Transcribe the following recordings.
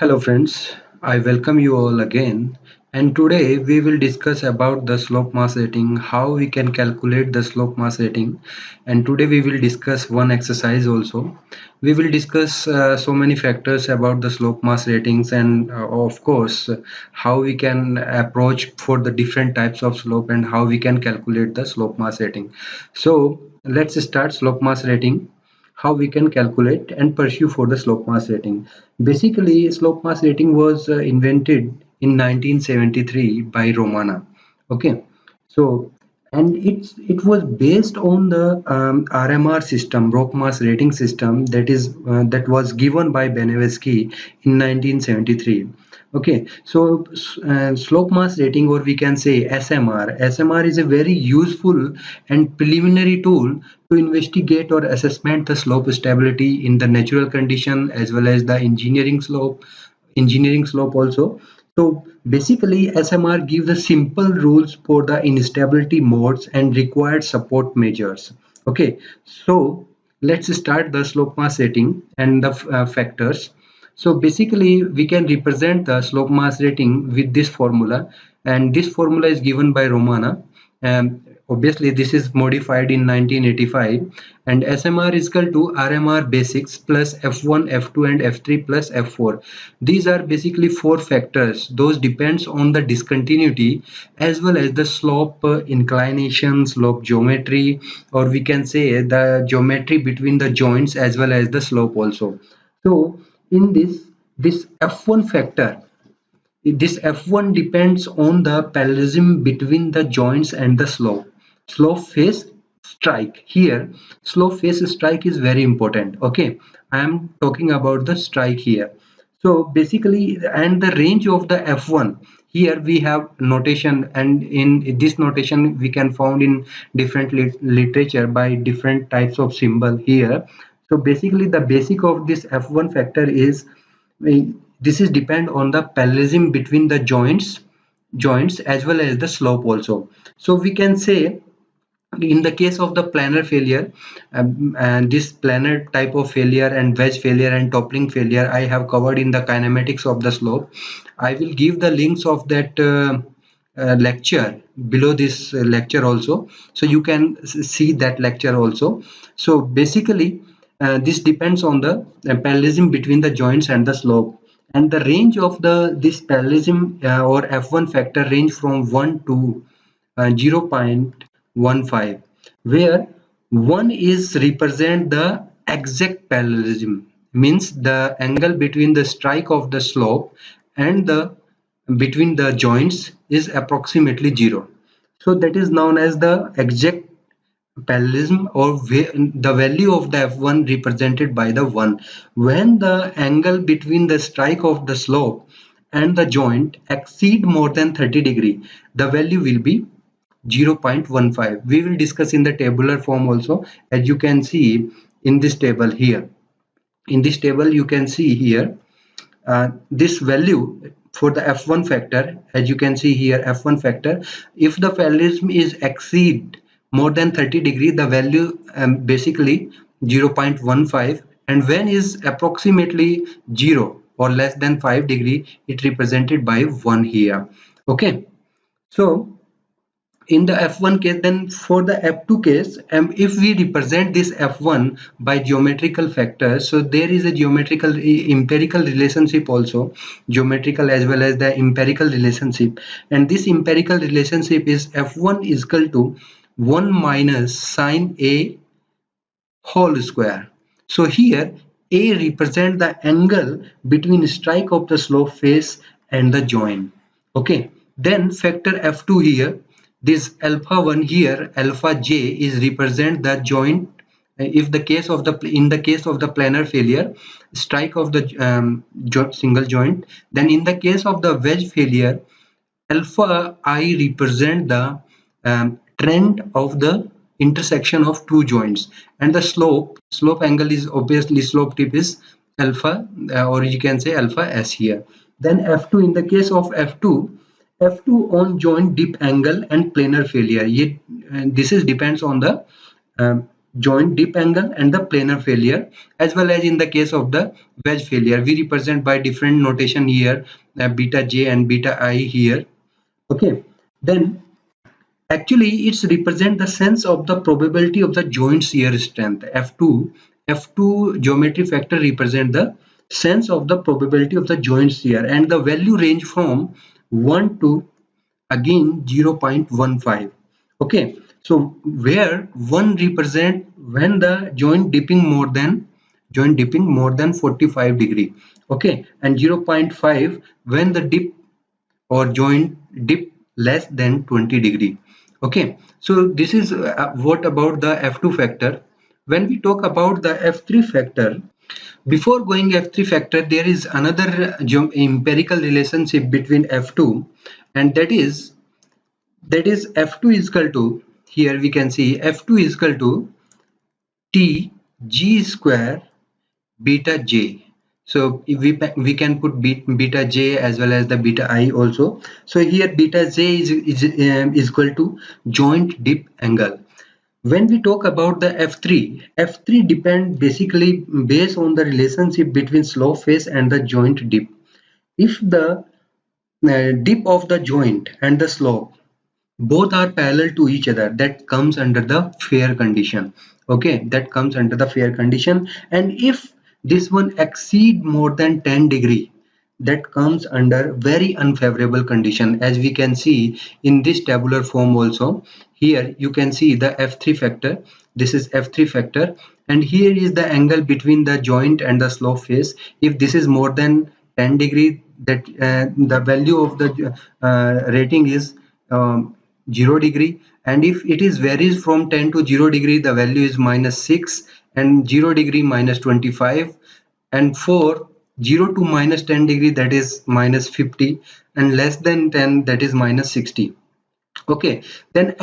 Hello friends, I welcome you all again, and today we will discuss about the slope mass rating, how we can calculate the slope mass rating, and today we will discuss one exercise also. We will discuss so many factors about the slope mass ratings and of course how we can approach for the different types of slope and how we can calculate the slope mass rating. So let's start slope mass rating, how we can calculate and pursue for the slope mass rating. Basically, slope mass rating was invented in 1973 by Romana. Okay, so and it was based on the RMR system, rock mass rating system, that was given by Benevsky in 1973. Okay, so slope mass rating, or we can say SMR. SMR is a very useful and preliminary tool to investigate or assessment the slope stability in the natural condition as well as the engineering slope also. So basically SMR gives the simple rules for the instability modes and required support measures. Okay, so let's start the slope mass rating and the factors. So basically we can represent the slope mass rating with this formula, and this formula is given by Romana. Obviously this is modified in 1985, and SMR is equal to RMR basics plus F1, F2 and F3 plus F4. These are basically four factors. Those depends on the discontinuity as well as the slope inclination, slope geometry, or we can say the geometry between the joints as well as the slope also. So in this F1 factor, this F1 depends on the parallelism between the joints and the slope. Slope face strike. Here, slope face strike is very important. Okay, I am talking about the strike here. So basically, and the range of the F1. Here we have notation, and in this notation we can found in different literature by different types of symbol here. So basically, the basic of this F1 factor is this is depend on the parallelism between the joints as well as the slope also. So we can say in the case of the planar failure, and this planar type of failure and wedge failure and toppling failure I have covered in the kinematics of the slope. I will give the links of that lecture below this lecture also, so you can see that lecture also. So basically this depends on the parallelism between the joints and the slope, and the range of the this parallelism or F1 factor range from 1 to 0.15, where 1 is represent the exact parallelism, means the angle between the strike of the slope and the between the joints is approximately 0. So that is known as the exact parallelism, or the value of the F1 represented by the 1. When the angle between the strike of the slope and the joint exceed more than 30 degree, the value will be 0.15. We will discuss in the tabular form also, as you can see in this table here. In this table you can see here this value for the F1 factor. As you can see here, F1 factor, if the parallelism is exceed more than 30 degree, the value basically 0.15, and when is approximately 0 or less than 5 degree, it represented by 1 here. Okay, so in the F1 case, then for the F2 case, if we represent this F1 by geometrical factors, so there is a geometrical empirical relationship also, geometrical as well as the empirical relationship, and this empirical relationship is F1 is equal to 1 minus sine A whole square. So here A represent the angle between strike of the slope face and the joint. Okay, then factor F2 here, this alpha 1 here, alpha j is represent the joint. If the case of the in the case of the planar failure, strike of the single joint, then in the case of the wedge failure, alpha I represent the trend of the intersection of two joints, and the slope angle is obviously slope tip is alpha, or you can say alpha s here. Then F2, in the case of F2 on joint dip angle and planar failure. Yet this is depends on the joint dip angle and the planar failure, as well as in the case of the wedge failure we represent by different notation here, beta j and beta I here. Okay, then actually it's represent the sense of the probability of the joint shear strength. F2 geometry factor represent the sense of the probability of the joint shear, and the value range from 1 to again 0.15. Okay, so where 1 represent when the joint dipping more than 45 degree. Okay, and 0.5 when the dip or joint dip less than 20 degree. Okay, so this is what about the F2 factor. When we talk about the F3 factor, before going F3 factor, there is another empirical relationship between F2, and that is F2 is equal to, here we can see F2 is equal to T G square beta j. So if we can put beta j as well as the beta I also. So here beta j is equal to joint dip angle. When we talk about the F3 depend basically based on the relationship between slope phase and the joint dip. If the dip of the joint and the slope both are parallel to each other, that comes under the fair condition. Okay, that comes under the fair condition. And if this one exceed more than 10 degree, that comes under very unfavorable condition, as we can see in this tabular form also. Here you can see the F3 factor, this is F3 factor, and here is the angle between the joint and the slope face. If this is more than 10 degree, that the value of the rating is 0 degree, and if it is varies from 10 to 0 degree, the value is -6, and 0 degree -25, and for 0 to -10 degree, that is -50, and less than 10, that is -60. Okay, then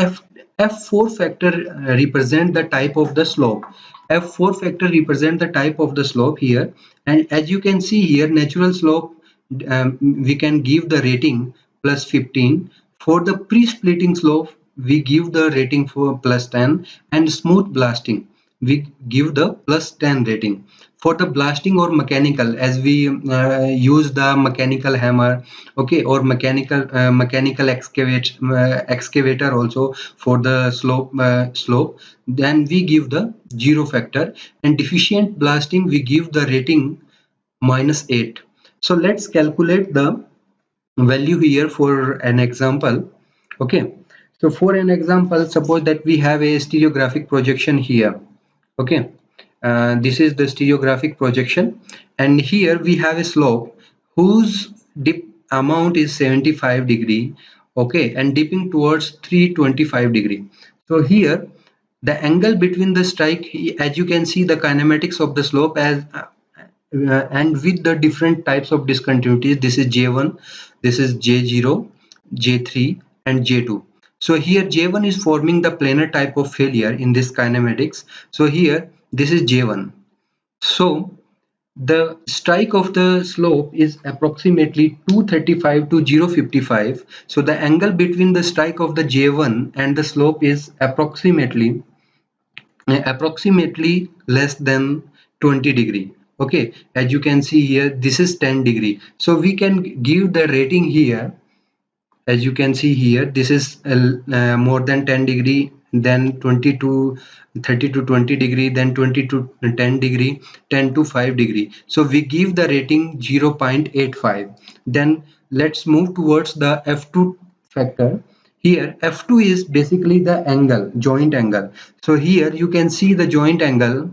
F4 factor represent the type of the slope. F4 factor represent the type of the slope here, and as you can see here, natural slope, we can give the rating +15. For the pre-splitting slope, we give the rating for +10, and smooth blasting we give the +10 rating. For the blasting or mechanical, as we use the mechanical hammer, okay, or mechanical excavator also for the slope, then we give the 0 factor, and deficient blasting we give the rating -8. So let's calculate the value here for an example. Okay, so for an example, suppose that we have a stereographic projection here. Okay, this is the stereographic projection, and here we have a slope whose dip amount is 75 degree. Okay, and dipping towards 325 degree. So here the angle between the strike, as you can see the kinematics of the slope, as and with the different types of discontinuities, this is J1, this is J0, J3 and J2. So here J1 is forming the planar type of failure in this kinematics. So here this is J1. So the strike of the slope is approximately 235 to 055. So the angle between the strike of the J1 and the slope is approximately less than 20 degree. Okay, as you can see here, this is 10 degree. So we can give the rating here. As you can see here, this is more than 10 degree, then 20 to 30 to 20 degree, then 20 to 10 degree, 10 to 5 degree. So we give the rating 0.85. Then let's move towards the F2 factor. Here F2 is basically the angle, joint angle. So here you can see the joint angle.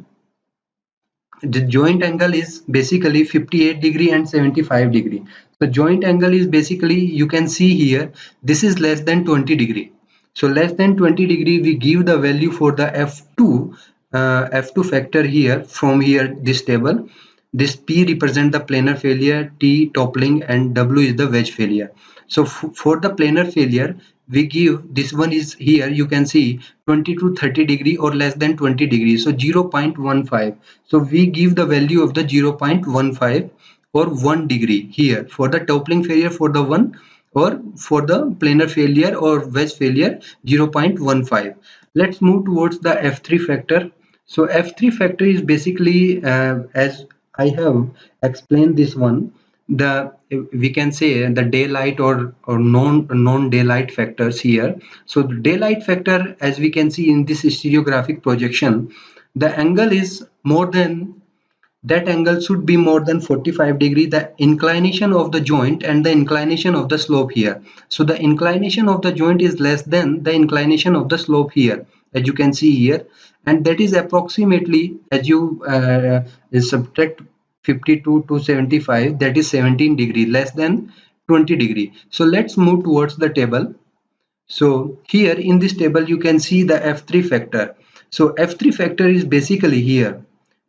The joint angle is basically 58 degree and 75 degree. So joint angle is basically, you can see here, this is less than 20 degree. So less than 20 degree, we give the value for the F2 factor here from here, this table. This P represent the planar failure, T toppling, and W is the wedge failure. So for the planar failure, we give, this one is here, you can see 20 to 30 degree or less than 20 degree, so 0.15. So we give the value of the 0.15 or 1 degree here for the toppling failure for the one, or for the planar failure or wedge failure 0.15. Let's move towards the F3 factor. So F3 factor is basically, as I have explained this one, the we can say the daylight or non daylight factors here. So the daylight factor, as we can see in this stereographic projection, the angle is more than, that angle should be more than 45 degree, the inclination of the joint and the inclination of the slope here. So the inclination of the joint is less than the inclination of the slope here, as you can see here, and that is approximately, as you subtract 52 to 75, that is 17 degree, less than 20 degree. So let's move towards the table. So here in this table you can see the F3 factor. So F3 factor is basically here,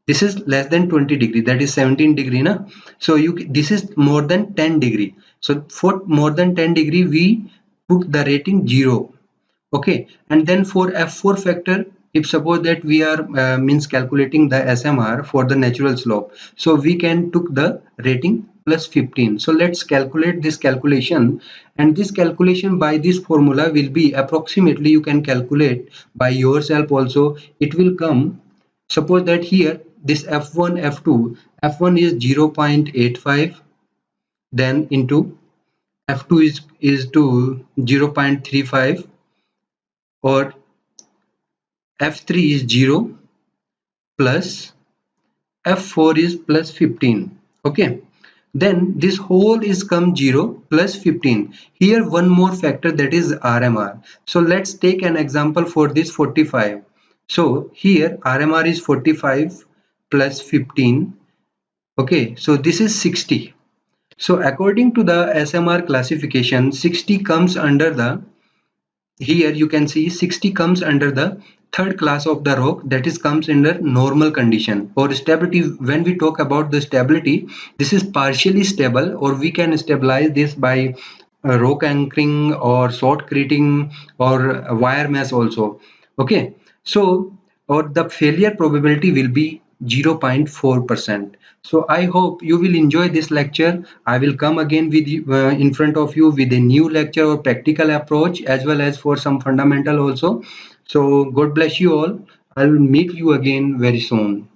this is less than 20 degree, that is 17 degree na. So this is more than 10 degree. So for more than 10 degree we put the rating 0. Okay, and then for F4 factor, if suppose that we are means calculating the SMR for the natural slope, so we can took the rating plus 15. So let's calculate this calculation, and this calculation by this formula will be approximately, you can calculate by yourself also. It will come, suppose that here this F1 F2, F1 is 0.85, then into F2 is to 0.35, or F3 is 0 plus F4 is plus 15. Okay, then this whole is come 0 plus 15. Here one more factor, that is RMR. So let's take an example for this 45. So here RMR is 45 plus 15. Okay, so this is 60. So according to the SMR classification, 60 comes under the, here you can see 60 comes under the third class of the rock, that is comes under normal condition or stability. When we talk about the stability, this is partially stable, or we can stabilize this by rock anchoring or shotcreting or wire mesh also. Okay, so or the failure probability will be 0.4%. So I hope you will enjoy this lecture. I will come again with you, in front of you with a new lecture or practical approach, as well as for some fundamental also. So God bless you all. I will meet you again very soon.